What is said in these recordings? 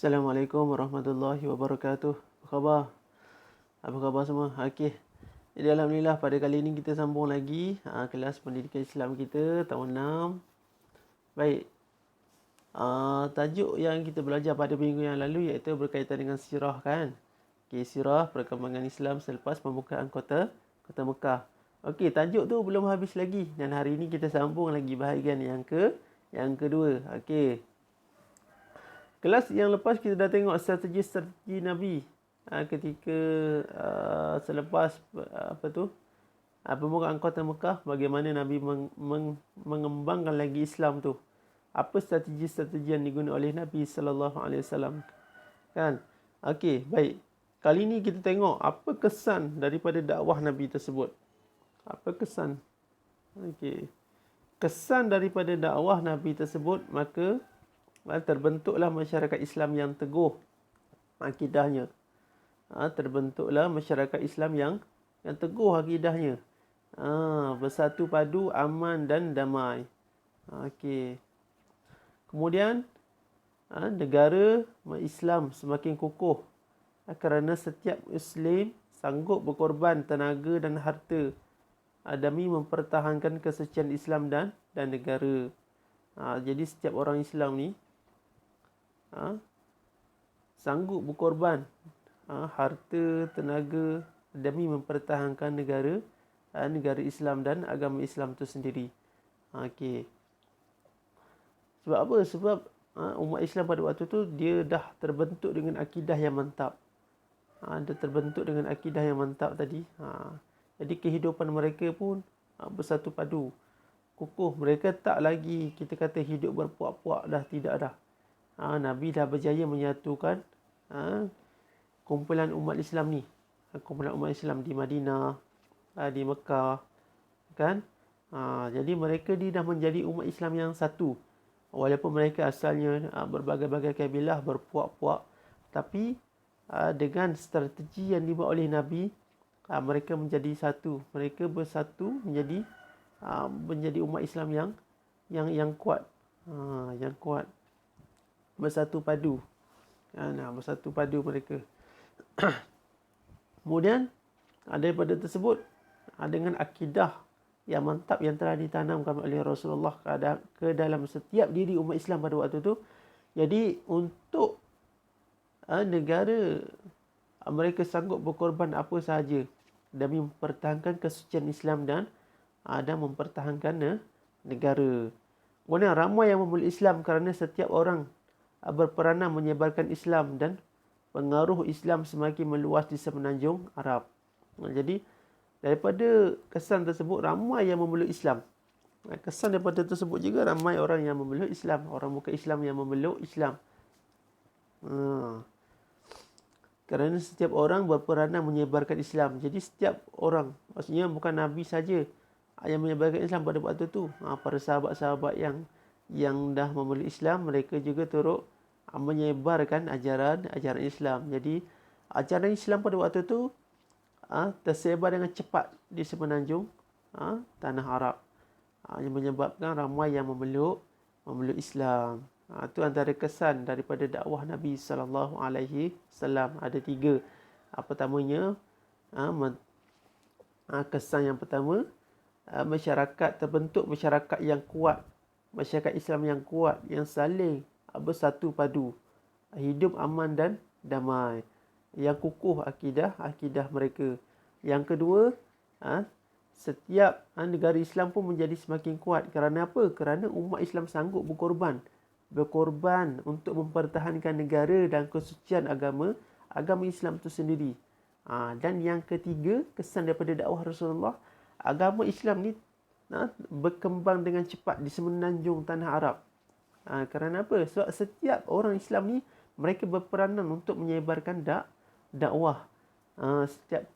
Assalamualaikum warahmatullahi wabarakatuh. Apa khabar? Apa khabar semua? Okey. Jadi alhamdulillah pada kali ini kita sambung lagi kelas pendidikan Islam kita tahun 6. Baik. Tajuk yang kita belajar pada minggu yang lalu iaitu berkaitan dengan sirah kan. Okey, sirah perkembangan Islam selepas pembukaan kota Mekah. Okey, tajuk tu belum habis lagi dan hari ini kita sambung lagi bahagian yang kedua. Okey. Kelas yang lepas kita dah tengok strategi Nabi ketika selepas pembukaan kota Mekah, bagaimana Nabi mengembangkan lagi Islam tu. Apa strategi-strategi yang digunakan oleh Nabi sallallahu alaihi wasallam. Kan? Okey, baik. Kali ni kita tengok apa kesan daripada dakwah Nabi tersebut. Apa kesan? Okey. Kesan daripada dakwah Nabi tersebut, maka terbentuklah masyarakat Islam yang teguh akidahnya. Terbentuklah masyarakat Islam yang teguh akidahnya. Bersatu padu, aman dan damai. Okey. Kemudian negara Islam semakin kukuh kerana setiap Muslim sanggup berkorban tenaga dan harta demi mempertahankan kesucian Islam dan negara. Jadi setiap orang Islam ni sanggup berkorban harta, tenaga demi mempertahankan negara Islam dan agama Islam itu sendiri. Okey. Sebab apa? Sebab umat Islam pada waktu tu dia dah terbentuk dengan akidah yang mantap. Dia terbentuk dengan akidah yang mantap tadi. Jadi kehidupan mereka pun bersatu padu, kukuh. Mereka tak lagi kita kata hidup berpuak-puak dah, tidak dah. Nabi dah berjaya menyatukan kumpulan umat Islam ni. Kumpulan umat Islam di Madinah, di Mekah, kan? Jadi mereka ni dah menjadi umat Islam yang satu. Walaupun mereka asalnya berbagai-bagai kabilah, berpuak-puak, tapi dengan strategi yang dibuat oleh Nabi, mereka menjadi satu. Mereka bersatu menjadi umat Islam yang kuat. Yang kuat. Bersatu padu. Bersatu padu mereka. Kemudian daripada tersebut dengan akidah yang mantap yang telah ditanamkan oleh Rasulullah ke dalam setiap diri umat Islam pada waktu itu. Jadi untuk negara mereka sanggup berkorban apa sahaja demi mempertahankan kesucian Islam dan mempertahankan negara. Kemudian ramai yang memeluk Islam kerana setiap orang berperanan menyebarkan Islam dan pengaruh Islam semakin meluas di semenanjung Arab. Jadi daripada kesan tersebut ramai yang memeluk Islam. Kesan daripada tersebut juga ramai orang yang memeluk Islam, orang bukan Islam yang memeluk Islam. Kerana setiap orang berperanan menyebarkan Islam. Jadi setiap orang, maksudnya bukan Nabi saja yang menyebarkan Islam pada waktu itu. Para sahabat-sahabat yang dah memeluk Islam, mereka juga turut menyebarkan ajaran Islam. Jadi ajaran Islam pada waktu itu tersebar dengan cepat di semenanjung tanah Arab, yang menyebabkan ramai yang memeluk Islam. Itu antara kesan daripada dakwah Nabi sallallahu alaihi wasallam. Ada 3. Pertamanya, kesan yang pertama, masyarakat terbentuk masyarakat yang kuat, masyarakat Islam yang kuat, yang saling bersatu padu, hidup aman dan damai, yang kukuh akidah mereka. Yang kedua, setiap negara Islam pun menjadi semakin kuat. Kerana apa? Kerana umat Islam sanggup berkorban untuk mempertahankan negara dan kesucian agama Islam itu sendiri. Dan yang ketiga, kesan daripada dakwah Rasulullah, agama Islam ni berkembang dengan cepat di semenanjung tanah Arab. Kerana apa? Sebab setiap orang Islam ni mereka berperanan untuk menyebarkan dakwah. Setiap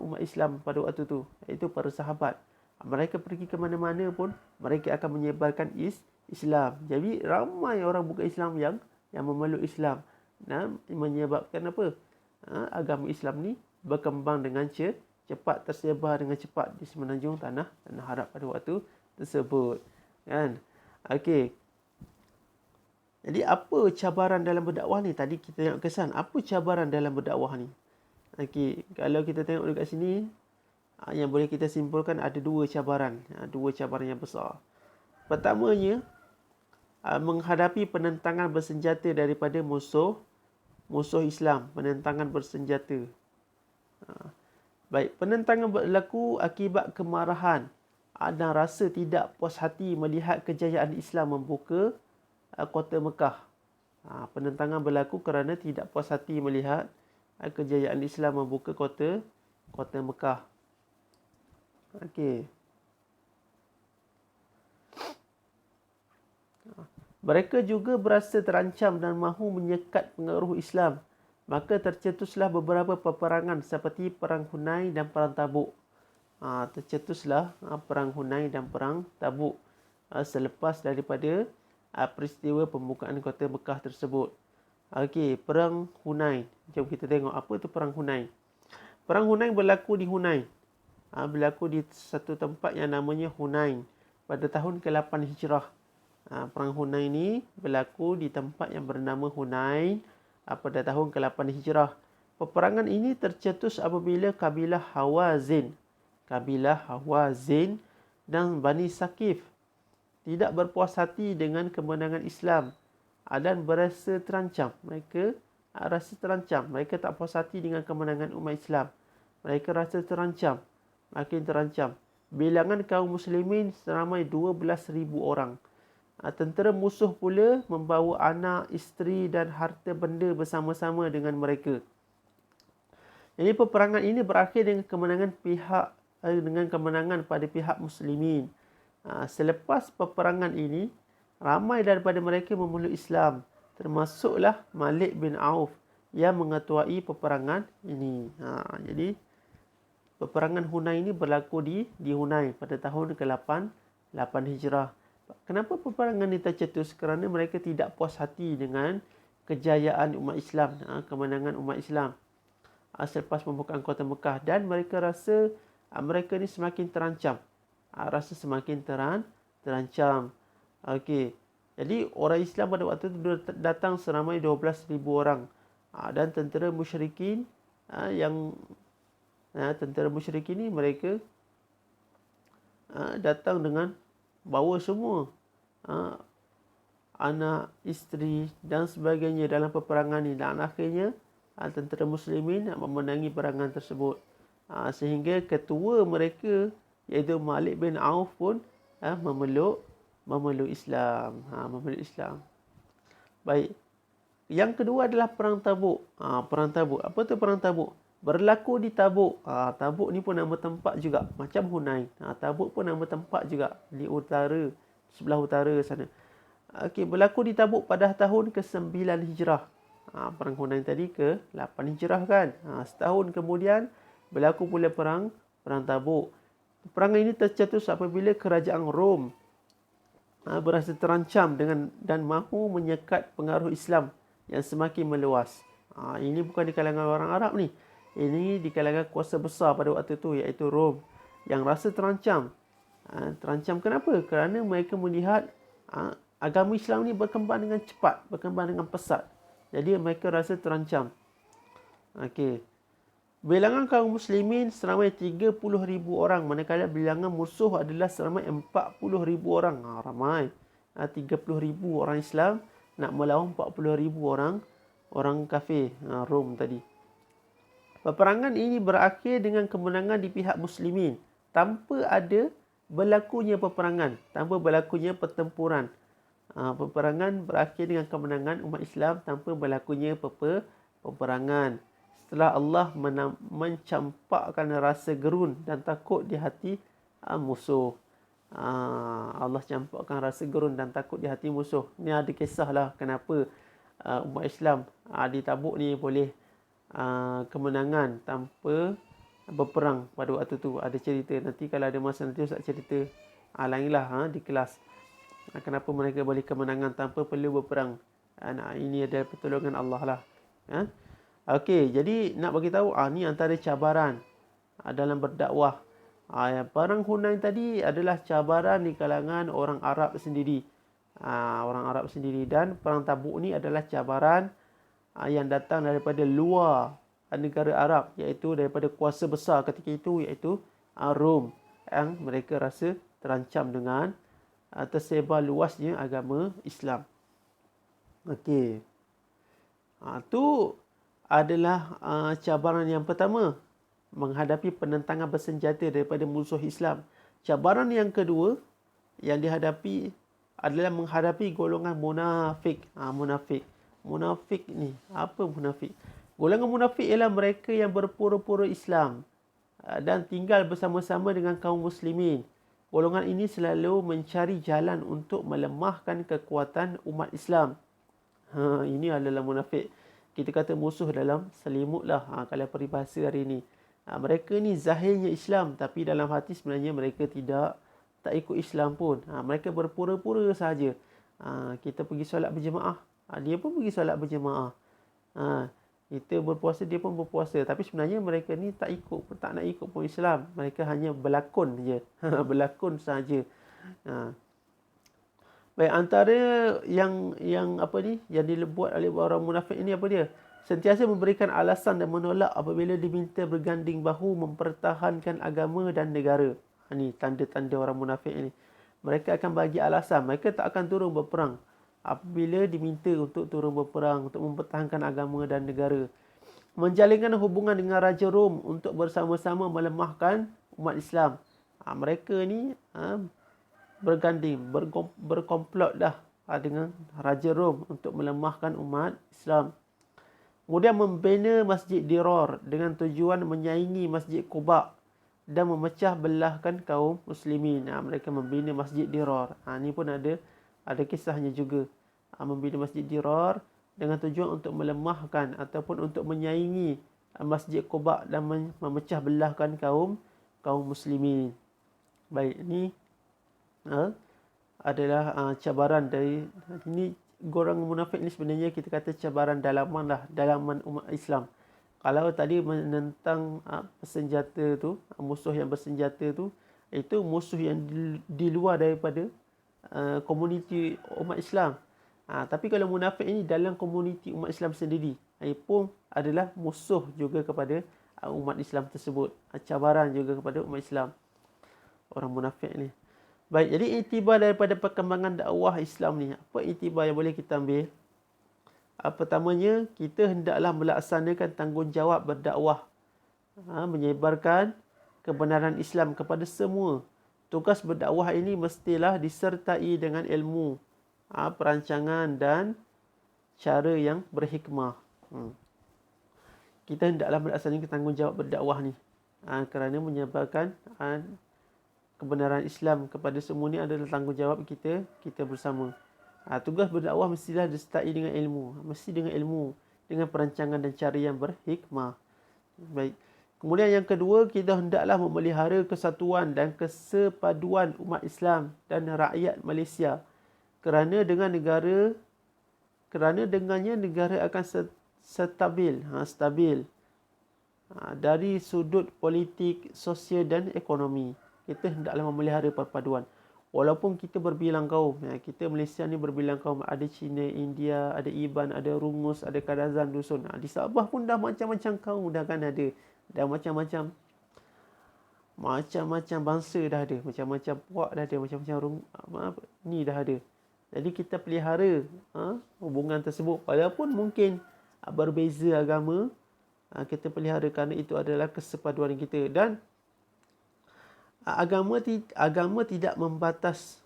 umat Islam pada waktu tu, iaitu para sahabat, mereka pergi ke mana-mana pun mereka akan menyebarkan Islam. Jadi ramai orang bukan Islam yang memeluk Islam, menyebabkan apa? Agama Islam ni berkembang dengan cepat, tersebar dengan cepat di semenanjung tanah Arab pada waktu tersebut, kan? Okey. Jadi apa cabaran dalam berdakwah ni? Tadi kita tengok kesan. Apa cabaran dalam berdakwah ni? Okey, kalau kita tengok dekat sini, yang boleh kita simpulkan ada dua cabaran. Dua cabaran yang besar. Pertamanya, menghadapi penentangan bersenjata daripada musuh Islam. Penentangan bersenjata. Baik, penentangan berlaku akibat kemarahan dan rasa tidak puas hati melihat kejayaan Islam membuka kota Mekah. Penentangan berlaku kerana tidak puas hati melihat kejayaan Islam membuka kota Mekah. Okey. Mereka juga berasa terancam dan mahu menyekat pengaruh Islam. Maka tercetuslah beberapa peperangan seperti Perang Hunain dan Perang Tabuk. Tercetuslah Perang Hunain dan Perang Tabuk selepas daripada peristiwa pembukaan kota Mekah tersebut. Okey, Perang Hunain. Jom kita tengok apa tu Perang Hunain. Perang Hunain berlaku di Hunain. Berlaku di satu tempat yang namanya Hunain pada tahun ke-8 Hijrah. Perang Hunain ni berlaku di tempat yang bernama Hunain pada tahun ke-8 Hijrah. Peperangan ini tercetus apabila kabilah Hawazin dan Bani Saqif tidak berpuas hati dengan kemenangan Islam dan berasa terancam. Mereka rasa terancam. Mereka tak puas hati dengan kemenangan umat Islam. Mereka rasa terancam. Makin terancam. Bilangan kaum muslimin seramai 12,000 orang. Tentera musuh pula membawa anak, isteri dan harta benda bersama-sama dengan mereka. Jadi peperangan ini berakhir dengan kemenangan pada pihak muslimin. Selepas peperangan ini, ramai daripada mereka memeluk Islam, termasuklah Malik bin Auf yang mengetuai peperangan ini. Jadi peperangan Hunain ini berlaku di Hunain pada tahun ke-8 Hijrah. Kenapa peperangan ini tercetus? Kerana mereka tidak puas hati dengan kejayaan umat Islam, kemenangan umat Islam selepas pembukaan kota Mekah, dan mereka rasa mereka ni semakin terancam. Terancam. Okey. Jadi orang Islam pada waktu itu datang seramai 12,000 orang. Dan tentera musyrikin ni mereka datang dengan bawa semua anak, isteri dan sebagainya dalam peperangan ini, dan akhirnya tentera muslimin memenangi peperangan tersebut. Sehingga ketua mereka iaitu Malik bin Auf pun memeluk Islam. Memeluk Islam. Baik. Yang kedua adalah Perang Tabuk. Perang Tabuk. Apa tu Perang Tabuk? Berlaku di Tabuk. Tabuk ni pun nama tempat juga. Macam Hunain. Tabuk pun nama tempat juga. Di utara. Sebelah utara sana. Okey, berlaku di Tabuk pada tahun ke-9 Hijrah. Perang Hunain tadi ke-8 Hijrah kan. Setahun kemudian berlaku pula Perang Tabuk. Peperangan ini tercetus apabila kerajaan Rom berasa terancam dan mahu menyekat pengaruh Islam yang semakin meluas. Ini bukan di kalangan orang Arab ni. Ini di kalangan kuasa besar pada waktu itu iaitu Rom yang rasa terancam. Terancam kenapa? Kerana mereka melihat agama Islam ni berkembang dengan cepat, berkembang dengan pesat. Jadi mereka rasa terancam. Okey. Bilangan kaum muslimin seramai 30,000 orang, manakala bilangan musuh adalah seramai 40,000 orang. Ramai. 30,000 orang Islam nak melawan 40,000 orang kafir, Rom tadi. Peperangan ini berakhir dengan kemenangan di pihak muslimin tanpa ada berlakunya peperangan, tanpa berlakunya pertempuran. Peperangan berakhir dengan kemenangan umat Islam tanpa berlakunya peperangan. Setelah Allah mencampakkan rasa gerun dan takut di hati musuh. Allah campakkan rasa gerun dan takut di hati musuh. Ni ada kisahlah kenapa umat Islam di Tabuk ni boleh kemenangan tanpa berperang pada waktu tu. Ada cerita. Nanti kalau ada masa nanti Ustaz cerita lainlah di kelas. Kenapa mereka boleh kemenangan tanpa perlu berperang. Ini adalah pertolongan Allah lah. Okey, jadi nak bagi tahu ni antara cabaran dalam berdakwah. Perang Hunain tadi adalah cabaran di kalangan orang Arab sendiri. orang Arab sendiri. Dan perang Tabuk ni adalah cabaran yang datang daripada luar negara Arab, iaitu daripada kuasa besar ketika itu, iaitu Rom, yang mereka rasa terancam dengan tersebar luasnya agama Islam. Okey. Tu adalah cabaran yang pertama, menghadapi penentangan bersenjata daripada musuh Islam. Cabaran yang kedua yang dihadapi adalah menghadapi golongan munafik. Munafik ni, apa munafik? Golongan munafik ialah mereka yang berpura-pura Islam dan tinggal bersama-sama dengan kaum muslimin. Golongan ini selalu mencari jalan untuk melemahkan kekuatan umat Islam. Ini adalah munafik. Kita kata musuh dalam selimut lah, kalau peribahasa hari ini. Mereka ni zahirnya Islam, tapi dalam hati sebenarnya mereka tak ikut Islam pun. Mereka berpura-pura sahaja. Kita pergi solat berjemaah, dia pun pergi solat berjemaah. Kita berpuasa, dia pun berpuasa. Tapi sebenarnya mereka ni tak nak ikut pun Islam. Mereka hanya berlakon je. Berlakon sahaja. Baik, antara yang dibuat oleh orang munafik ini apa dia? Sentiasa memberikan alasan dan menolak apabila diminta berganding bahu mempertahankan agama dan negara. Ini tanda-tanda orang munafik ini. Mereka akan bagi alasan. Mereka tak akan turun berperang apabila diminta untuk turun berperang untuk mempertahankan agama dan negara. Menjalinkan hubungan dengan Raja Rom untuk bersama-sama melemahkan umat Islam. Mereka ni berganding, berkomplot dah dengan Raja Rom untuk melemahkan umat Islam. Kemudian membina Masjid Dirar dengan tujuan menyaingi Masjid Quba dan memecah belahkan kaum muslimin. Mereka membina Masjid Dirar. Ini pun ada kisahnya juga. Membina Masjid Dirar dengan tujuan untuk melemahkan ataupun untuk menyaingi Masjid Quba dan memecah belahkan kaum muslimin. Baik, ini adalah cabaran dari ini. Golongan munafik ni sebenarnya kita kata cabaran dalaman umat Islam. Kalau tadi menentang bersenjata tu, musuh yang bersenjata tu, itu musuh yang di luar daripada komuniti umat Islam. Tapi kalau munafik ini dalam komuniti umat Islam sendiri, ia pun adalah musuh juga kepada umat Islam tersebut. Cabaran juga kepada umat Islam, orang munafik ni. Baik, jadi iktibar daripada perkembangan dakwah Islam ni, apa iktibar yang boleh kita ambil? Pertamanya, kita hendaklah melaksanakan tanggungjawab berdakwah, menyebarkan kebenaran Islam kepada semua. Tugas berdakwah ini mestilah disertai dengan ilmu, perancangan dan cara yang berhikmah. Kita hendaklah melaksanakan tanggungjawab berdakwah ni, kerana menyebarkan kebenaran Islam kepada semua ni adalah tanggungjawab kita bersama. Tugas berdakwah mestilah disertai dengan ilmu. Mesti dengan ilmu, dengan perancangan dan cara yang berhikmah. Baik. Kemudian yang kedua, kita hendaklah memelihara kesatuan dan kesepaduan umat Islam dan rakyat Malaysia. Kerana dengannya negara akan stabil dari sudut politik, sosial dan ekonomi. Kita hendaklah memelihara perpaduan. Walaupun kita berbilang kaum, kita Malaysia ni berbilang kaum, ada Cina, India, ada Iban, ada Rungus, ada Kadazan, Dusun. Di Sabah pun dah macam-macam kaum dah kan ada. Dah macam-macam bangsa dah ada, macam-macam puak dah ada, macam-macam ni dah ada. Jadi kita pelihara hubungan tersebut, walaupun mungkin berbeza agama, kita pelihara kerana itu adalah kesepaduan kita. Dan agama tidak membatas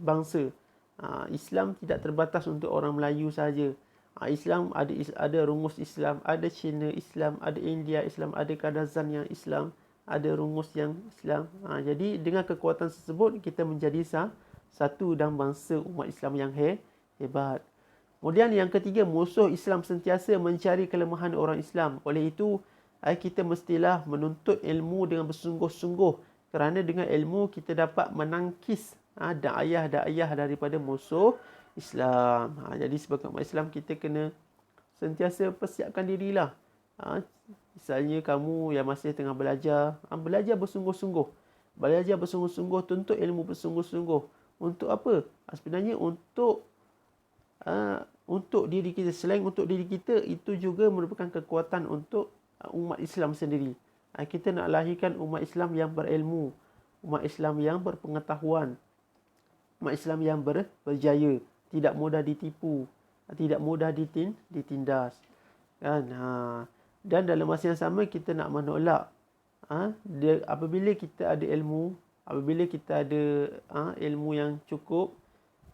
bangsa. Islam tidak terbatas untuk orang Melayu saja. Islam ada rungus Islam, ada Cina Islam, ada India Islam, ada Kadazan yang Islam, ada rungus yang Islam. Jadi dengan kekuatan tersebut kita menjadi satu dan bangsa umat Islam yang hebat. Kemudian yang ketiga, musuh Islam sentiasa mencari kelemahan orang Islam. Oleh itu, kita mestilah menuntut ilmu dengan bersungguh-sungguh, kerana dengan ilmu kita dapat menangkis da'ayah daripada musuh Islam. Jadi sebagai umat Islam kita kena sentiasa persiapkan dirilah. Misalnya kamu yang masih tengah belajar, belajar bersungguh-sungguh, tuntut ilmu bersungguh-sungguh Untuk apa? Sebenarnya untuk diri kita. Selain untuk diri kita, itu juga merupakan kekuatan untuk umat Islam sendiri. Kita nak lahirkan umat Islam yang berilmu, umat Islam yang berpengetahuan, umat Islam yang berjaya, tidak mudah ditipu, tidak mudah ditindas. Kan? Dan dalam masa yang sama kita nak menolak apabila kita ada ilmu, apabila kita ada ilmu yang cukup,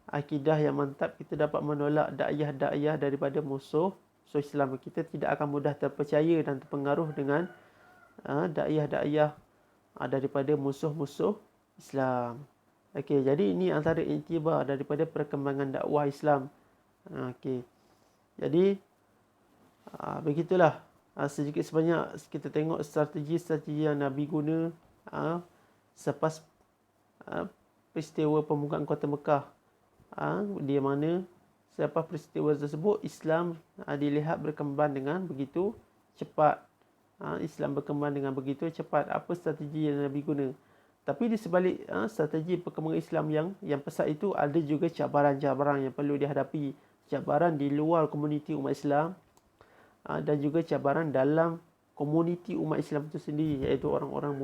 akidah yang mantap, kita dapat menolak dakwah-dakwah daripada musuh Islam. Kita tidak akan mudah terpercaya dan terpengaruh dengan dakwah-dakwah daripada musuh-musuh Islam. Okey, jadi ini antara iktibar daripada perkembangan dakwah Islam. Okey. Jadi begitulah sedikit sebanyak kita tengok strategi-strategi yang Nabi guna selepas peristiwa pembukaan kota Mekah. Di mana selepas peristiwa tersebut Islam dilihat berkembang dengan begitu cepat. Islam berkembang dengan begitu cepat. Apa strategi yang Nabi guna? Tapi di sebalik strategi perkembangan Islam yang pesat itu, ada juga cabaran-cabaran yang perlu dihadapi. Cabaran di luar komuniti umat Islam dan juga cabaran dalam komuniti umat Islam itu sendiri, iaitu orang-orang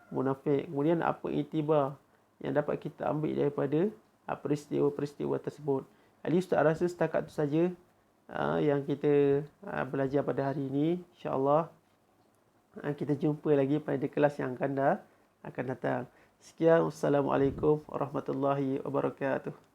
munafik. Kemudian apa iktibar yang dapat kita ambil daripada peristiwa-peristiwa tersebut. Jadi Ustaz rasa setakat itu saja yang kita belajar pada hari ini. InsyaAllah kita jumpa lagi pada kelas yang akan datang. Sekian, Wassalamualaikum warahmatullahi wabarakatuh.